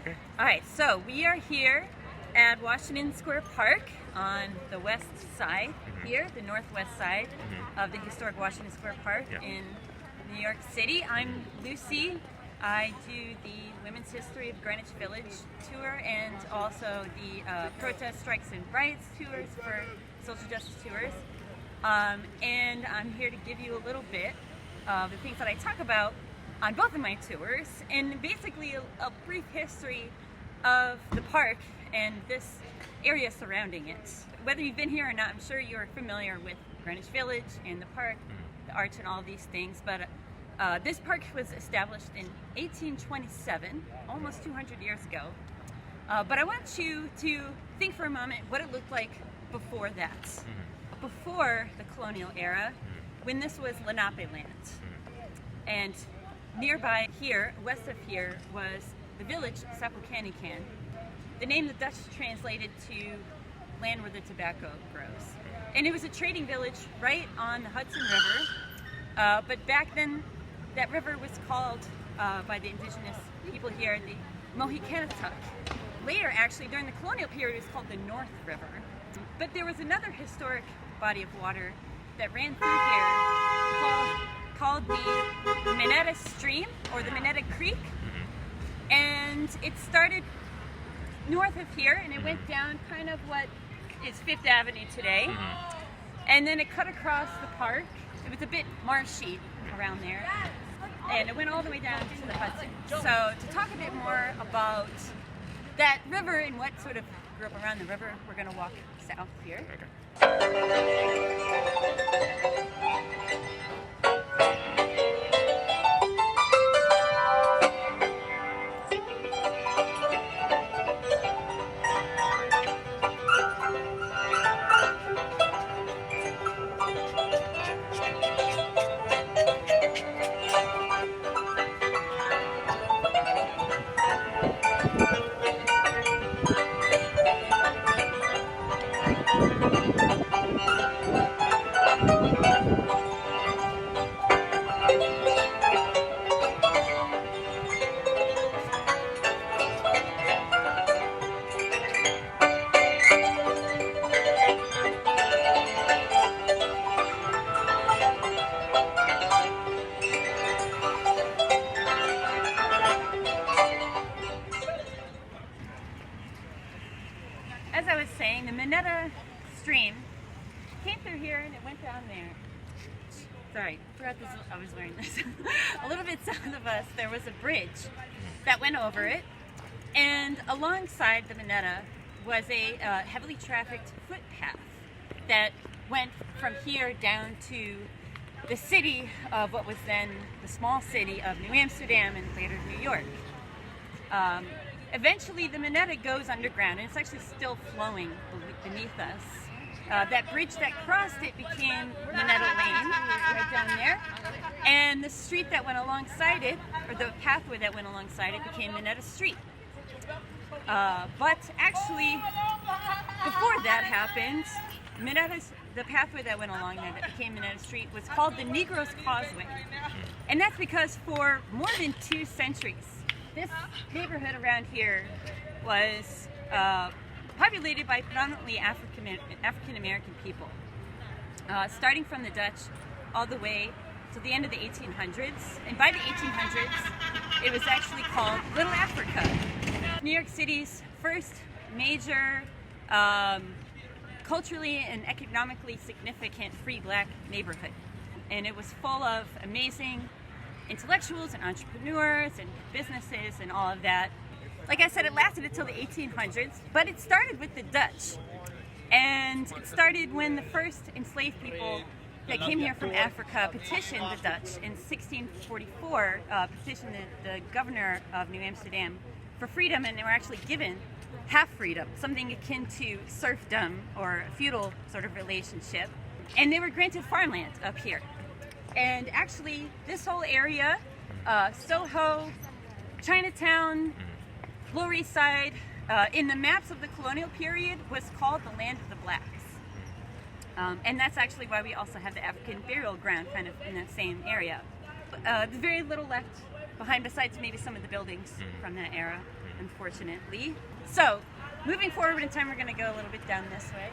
Okay. All right, so we are here at Washington Square Park on the west side here, the northwest side of the historic Washington Square Park in New York City. I'm Lucy. I do the Women's History of Greenwich Village tour and also the Protest, Strikes, and Riots tours for social justice tours. And I'm here to give you a little bit of the things that I talk about on both of my tours, and basically a brief history of the park and this area surrounding it. Whether you've been here or not, I'm sure you're familiar with Greenwich Village and the park, the arch and all of these things, but this park was established in 1827, almost 200 years ago. But I want you to think for a moment what it looked like before that. Before the colonial era, when this was Lenape land. And nearby here, west of here, was the village Sapocanican. The name the Dutch translated to land where the tobacco grows. And it was a trading village right on the Hudson River. But back then, that river was called by the indigenous people here the Mohicanatuck. Later, actually, during the colonial period, it was called the North River. But there was another historic body of water that ran through here called the Meadow Stream, or the Meadow Creek. And it started north of here, and it went down kind of what is Fifth Avenue today. And then it cut across the park. It was a bit marshy around there. And it went all the way down to the Hudson. So to talk a bit more about that river and what sort of grew up around the river, we're going to walk south here. As I was saying, the Meadow Stream came through here and it went down there. Sorry, forgot this. I was wearing this. A little bit south of us, there was a bridge that went over it, and alongside the Meadow was a heavily trafficked footpath that went from here down to the city of what was then the small city of New Amsterdam and later New York. Eventually, the Meadow goes underground, and it's actually still flowing beneath us. That bridge that crossed it became Meadow Lane, right down there. And the street that went alongside it, or the pathway that went alongside it, became Meadow Street. But actually, before that happened, the pathway that went along there that became Meadow Street was called the Negroes Causeway. And that's because for more than 2 centuries, this neighborhood around here was populated by predominantly African-American people, starting from the Dutch all the way to the end of the 1800s. And by the 1800s, it was actually called Little Africa. New York City's first major culturally and economically significant free black neighborhood. And it was full of amazing intellectuals and entrepreneurs and businesses and all of that. Like I said, it lasted until the 1800s, but it started with the Dutch. And it started when the first enslaved people that came here from Africa petitioned the Dutch in 1644, petitioned the governor of New Amsterdam for freedom, and they were actually given half freedom, something akin to serfdom or a feudal sort of relationship. And they were granted farmland up here. And actually, this whole area, Soho, Chinatown, Lower East Side, in the maps of the colonial period, was called the land of the blacks. And that's actually why we also have the African burial ground kind of in that same area. There's very little left behind besides maybe some of the buildings from that era. unfortunately. So, moving forward in time, we're going to go a little bit down this way.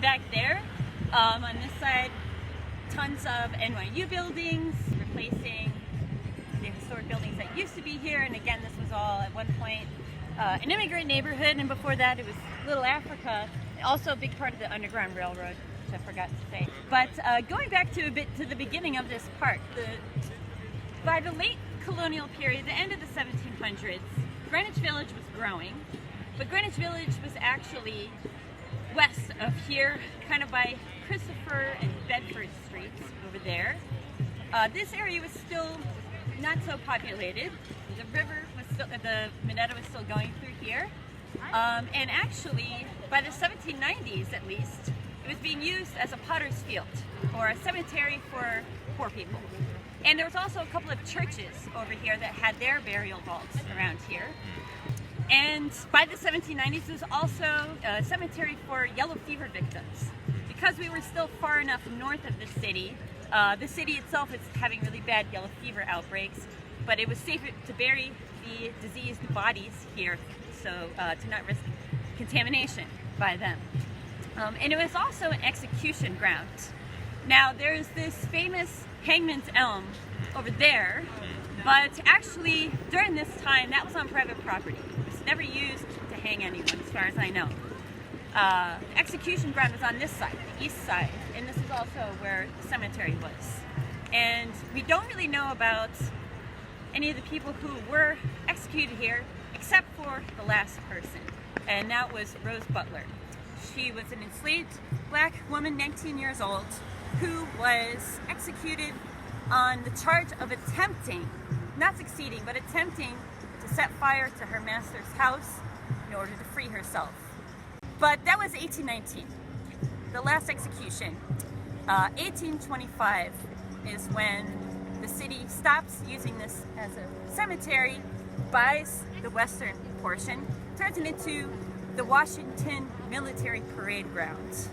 Back there. On this side, tons of NYU buildings, replacing the historic buildings that used to be here. And again, this was all at one point an immigrant neighborhood, and before that it was Little Africa, also a big part of the Underground Railroad, which I forgot to say. But going back to a bit to the beginning of this park, by the late colonial period, the end of the 1700s, Greenwich Village was growing, but Greenwich Village was actually west of here, kind of by Christopher and Bedford Streets over there. This area was still not so populated. The river was still, the meadow was still going through here. And actually, by the 1790s at least, it was being used as a potter's field or a cemetery for poor people. And there was also a couple of churches over here that had their burial vaults around here. And by the 1790s, there was also a cemetery for yellow fever victims. Because we were still far enough north of the city itself is having really bad yellow fever outbreaks, but it was safer to bury the diseased bodies here, so to not risk contamination by them. And it was also an execution ground. Now there's this famous hangman's elm over there, but actually during this time that was on private property. It was never used to hang anyone as far as I know. The execution ground was on this side, the east side, and this is also where the cemetery was. And we don't really know about any of the people who were executed here except for the last person, and that was Rose Butler. She was an enslaved black woman, 19 years old, who was executed on the charge of attempting, not succeeding, but attempting to set fire to her master's house in order to free herself. But that was 1819, the last execution. 1825 is when the city stops using this as a cemetery, buys the western portion, turns it into the Washington Military Parade Ground.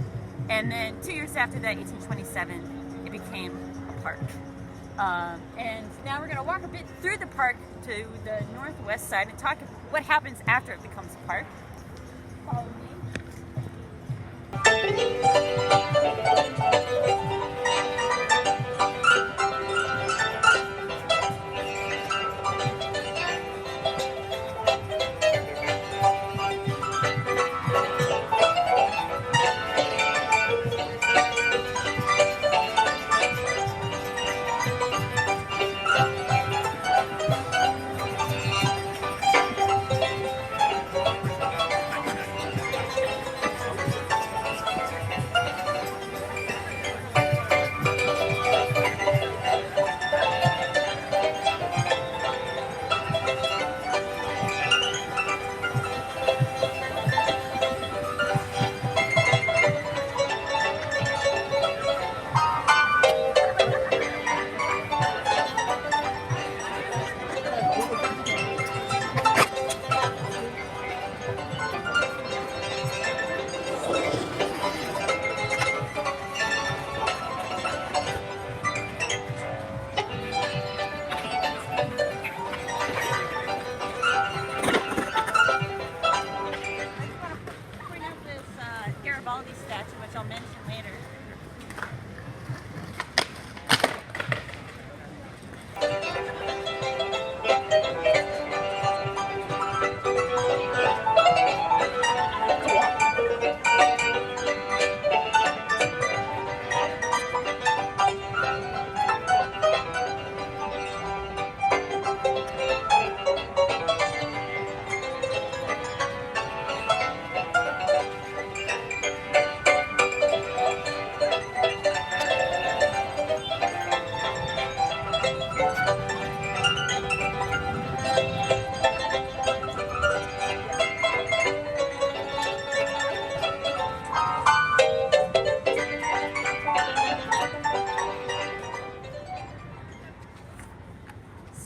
And then 2 years after that, 1827, it became a park. And now we're going to walk a bit through the park to the northwest side and talk about what happens after it becomes a park. Follow me.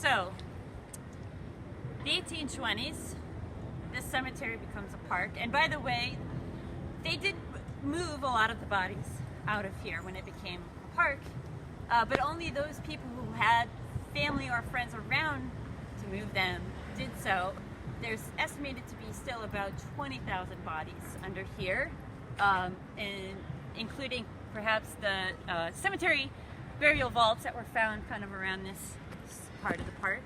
So, the 1820s, this cemetery becomes a park. And by the way, they did move a lot of the bodies out of here when it became a park, but only those people who had family or friends around to move them did so. There's estimated to be still about 20,000 bodies under here, and including perhaps the cemetery burial vaults that were found kind of around this part of the park.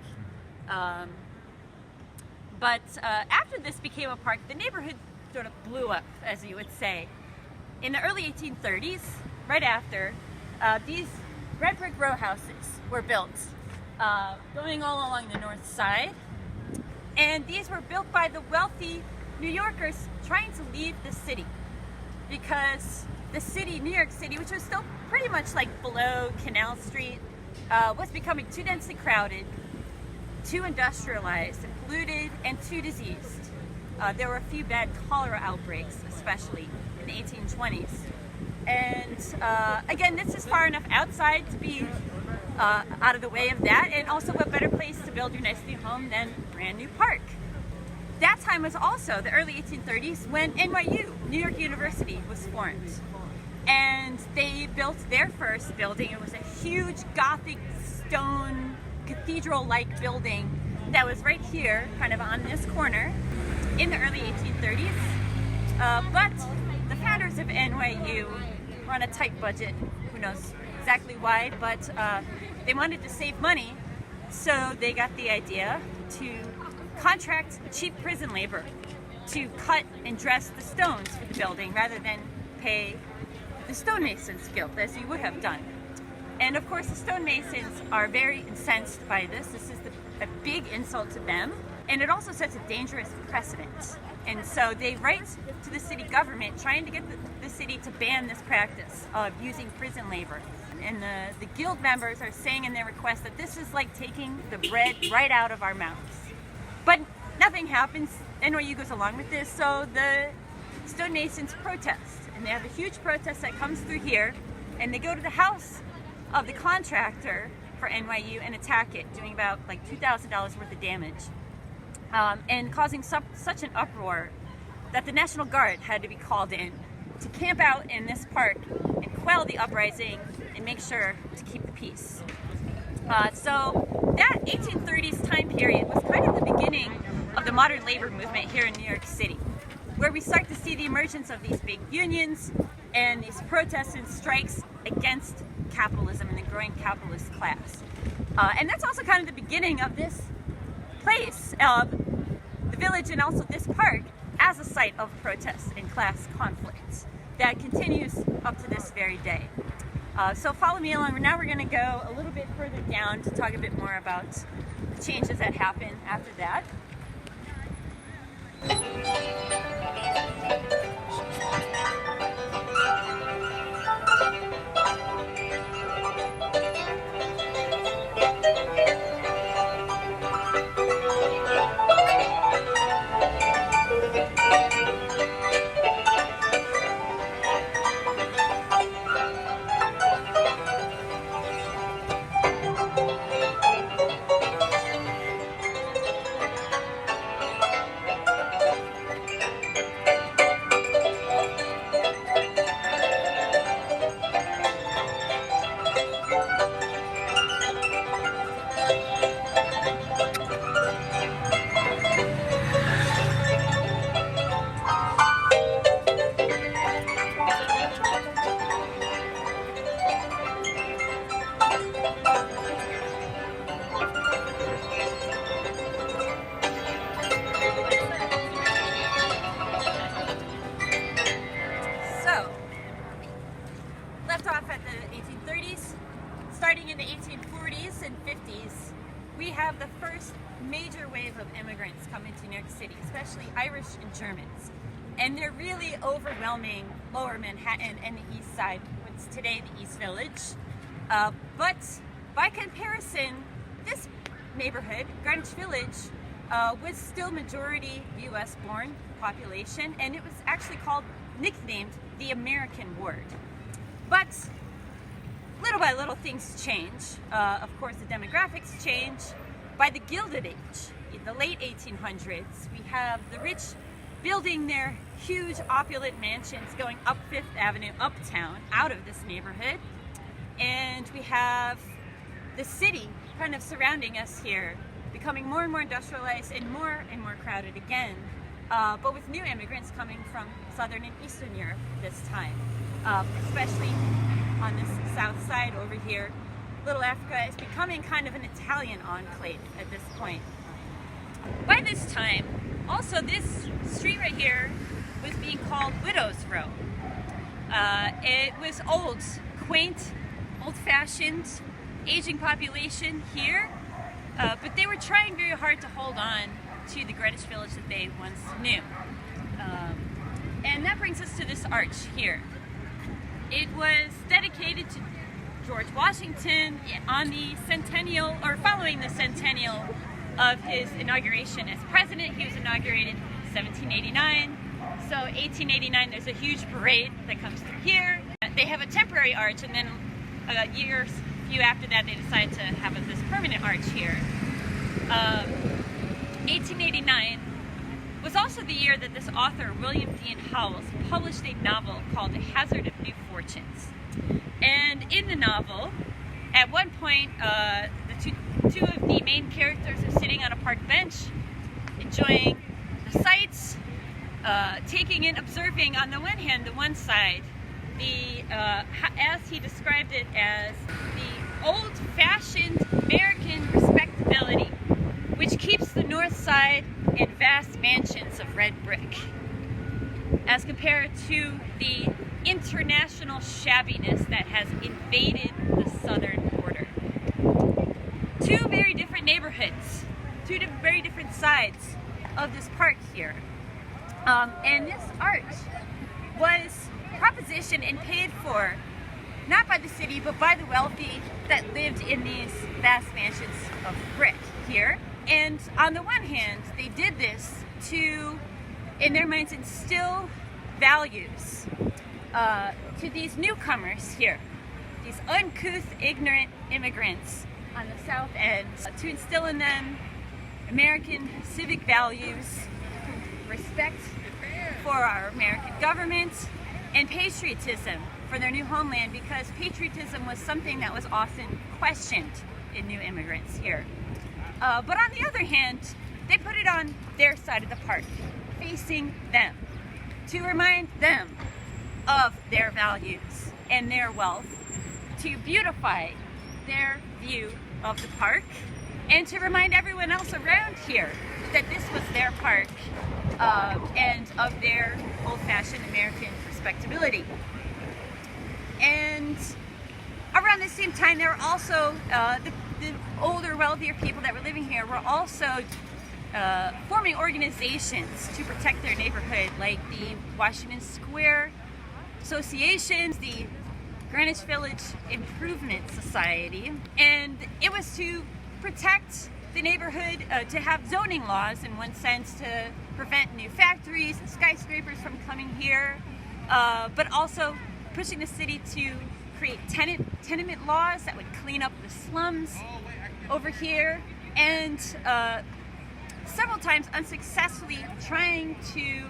But after this became a park, the neighborhood sort of blew up, as you would say. In the early 1830s, right after, these red brick row houses were built, going all along the north side. And these were built by the wealthy New Yorkers trying to leave the city, because the city, New York City, which was still pretty much like below Canal Street, was becoming too densely crowded, too industrialized and polluted, and too diseased. There were a few bad cholera outbreaks, especially in the 1820s. And again, this is far enough outside to be out of the way of that, and also a better place to build your nice new home than a brand new park. That time was also the early 1830s when NYU, New York University, was formed. And they built their first building. It was a huge Gothic stone cathedral-like building that was right here, kind of on this corner, in the early 1830s. But the founders of NYU were on a tight budget. Who knows exactly why, but they wanted to save money, so they got the idea to contract cheap prison labor to cut and dress the stones for the building rather than pay the stonemasons guild, as you would have done. And of course, the stonemasons are very incensed by this. This is a big insult to them, and it also sets a dangerous precedent. And so they write to the city government trying to get the city to ban this practice of using prison labor. And the guild members are saying in their request that this is like taking the bread right out of our mouths. But nothing happens. NYU goes along with this, so the stonemasons protest. And they have a huge protest that comes through here, and they go to the house of the contractor for NYU and attack it, doing about like $2,000 worth of damage. And causing such an uproar that the National Guard had to be called in to camp out in this park and quell the uprising and make sure to keep the peace. So that 1830s time period was kind of the beginning of the modern labor movement here in New York City, where we start to see the emergence of these big unions and these protests and strikes against capitalism and the growing capitalist class. And that's also kind of the beginning of this place, the village, and also this park as a site of protests and class conflicts that continues up to this very day. So follow me along. Now we're going to go a little bit further down to talk a bit more about the changes that happen after that. Starting in the 1840s and 50s, we have the first major wave of immigrants come into New York City, especially Irish and Germans. And they're really overwhelming Lower Manhattan and the East Side, what's today the East Village. But by comparison, this neighborhood, Greenwich Village, was still majority US born population, and it was actually nicknamed the American Ward. But little by little things change. Of course, the demographics change, by the Gilded Age, in the late 1800s, we have the rich building their huge opulent mansions going up Fifth Avenue, uptown, out of this neighborhood. And we have the city kind of surrounding us here, becoming more and more industrialized and more crowded again, but with new immigrants coming from Southern and Eastern Europe this time, especially on this south side over here. Little Africa is becoming kind of an Italian enclave at this point. By this time, also this street right here was being called Widow's Row. It was old, quaint, old-fashioned, aging population here, but they were trying very hard to hold on to the Greenwich Village that they once knew. And that brings us to this arch here. It was dedicated to George Washington on the centennial, or following the centennial of his inauguration as president. He was inaugurated in 1789. So 1889, there's a huge parade that comes through here. They have a temporary arch, and then a few after that, they decide to have this permanent arch here. 1889 was also the year that this author, William Dean Howells, published a novel called The Hazard of New Fortunes. And in the novel, at one point, the two of the main characters are sitting on a park bench, enjoying the sights, taking in, observing on the one hand, the one side, as he described it, as the old-fashioned American respectability, which keeps the north side in vast mansions of red brick, as compared to the international shabbiness that has invaded the southern border. Two very different neighborhoods, two very different sides of this park here. And this arch was propositioned and paid for not by the city but by the wealthy that lived in these vast mansions of brick here. And on the one hand, they did this to, in their minds, instill values to these newcomers here, these uncouth, ignorant immigrants on the south end, to instill in them American civic values, respect for our American government, and patriotism for their new homeland, because patriotism was something that was often questioned in new immigrants here. But on the other hand, they put it on their side of the park, facing them, to remind them of their values and their wealth, to beautify their view of the park, and to remind everyone else around here that this was their park, and of their old-fashioned American respectability. And around the same time, there were also the older, wealthier people that were living here were also forming organizations to protect their neighborhood, like the Washington Square Associations, the Greenwich Village Improvement Society, and it was to protect the neighborhood, to have zoning laws in one sense to prevent new factories and skyscrapers from coming here, but also pushing the city to create tenement laws that would clean up the slums over here, and several times unsuccessfully trying to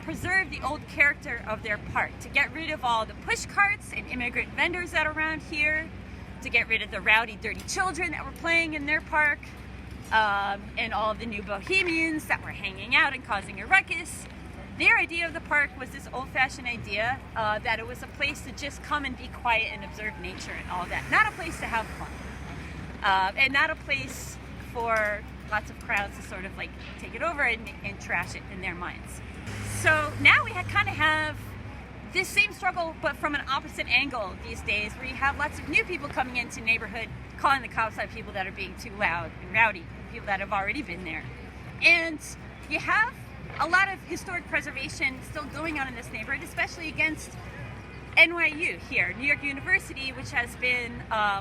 preserve the old character of their park, to get rid of all the push carts and immigrant vendors that are around here, to get rid of the rowdy, dirty children that were playing in their park, and all of the new bohemians that were hanging out and causing a ruckus. Their idea of the park was this old-fashioned idea that it was a place to just come and be quiet and observe nature and all that. Not a place to have fun. And not a place for lots of crowds to sort of like take it over and trash it in their minds. So now we kind of have this same struggle, but from an opposite angle these days, where you have lots of new people coming into the neighborhood, calling the cops on people that are being too loud and rowdy, people that have already been there. And you have a lot of historic preservation still going on in this neighborhood, especially against NYU here, New York University, which has been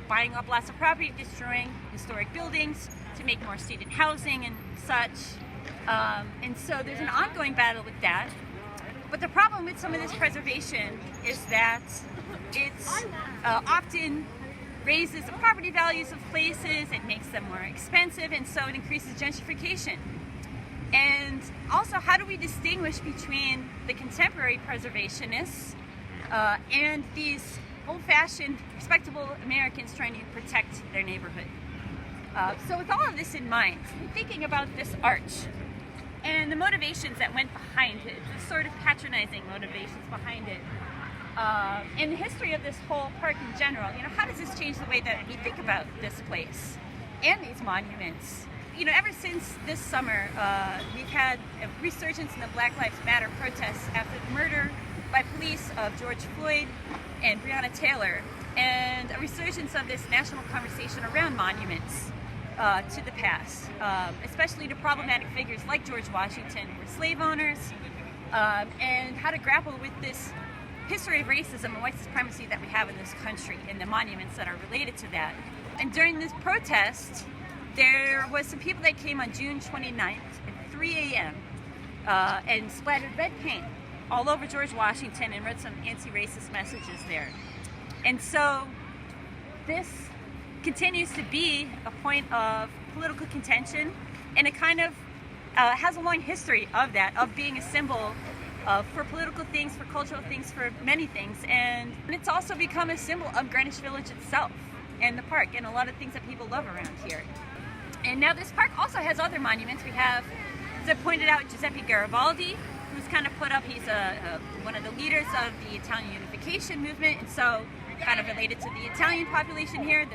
buying up lots of property, destroying historic buildings to make more student housing and such. And so there's an ongoing battle with that. But the problem with some of this preservation is that it's often raises the property values of places, it makes them more expensive, and so it increases gentrification. And also, how do we distinguish between the contemporary preservationists and these old-fashioned, respectable Americans trying to protect their neighborhood? So with all of this in mind, I'm thinking about this arch and the motivations that went behind it, the sort of patronizing motivations behind it, and the history of this whole park in general. You know, how does this change the way that we think about this place and these monuments? You know, ever since this summer, we've had a resurgence in the Black Lives Matter protests after the murder by police of George Floyd and Breonna Taylor, and a resurgence of this national conversation around monuments to the past, especially to problematic figures like George Washington, who were slave owners, and how to grapple with this history of racism and white supremacy that we have in this country and the monuments that are related to that. And during this protest, there was some people that came on June 29th at 3 a.m. And splattered red paint all over George Washington and wrote some anti-racist messages there. And so this continues to be a point of political contention, and it kind of has a long history of that, of being a symbol for political things, for cultural things, for many things. And it's also become a symbol of Greenwich Village itself and the park and a lot of things that people love around here. And now this park also has other monuments. We have, as I pointed out, Giuseppe Garibaldi, who's kind of put up, he's one of the leaders of the Italian unification movement, and so kind of related to the Italian population here.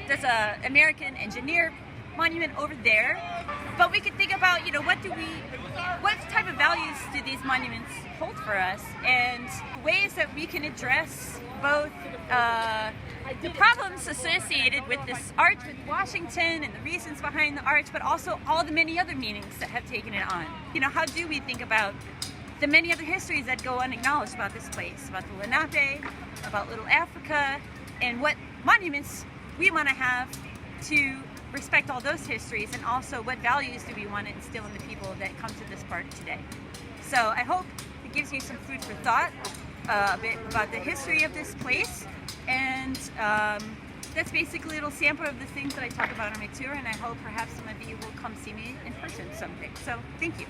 There's a American engineer monument over there. But we could think about, you know, what type of values do these monuments hold for us, and ways that we can address both the problems associated with this arch, with Washington, and the reasons behind the arch, but also all the many other meanings that have taken it on. You know, how do we think about the many other histories that go unacknowledged about this place, about the Lenape, about Little Africa, and what monuments we want to have to respect all those histories, and also what values do we want to instill in the people that come to this park today. So I hope it gives you some food for thought, a bit about the history of this place, and that's basically a little sample of the things that I talk about on my tour, and I hope perhaps some of you will come see me in person someday. So thank you.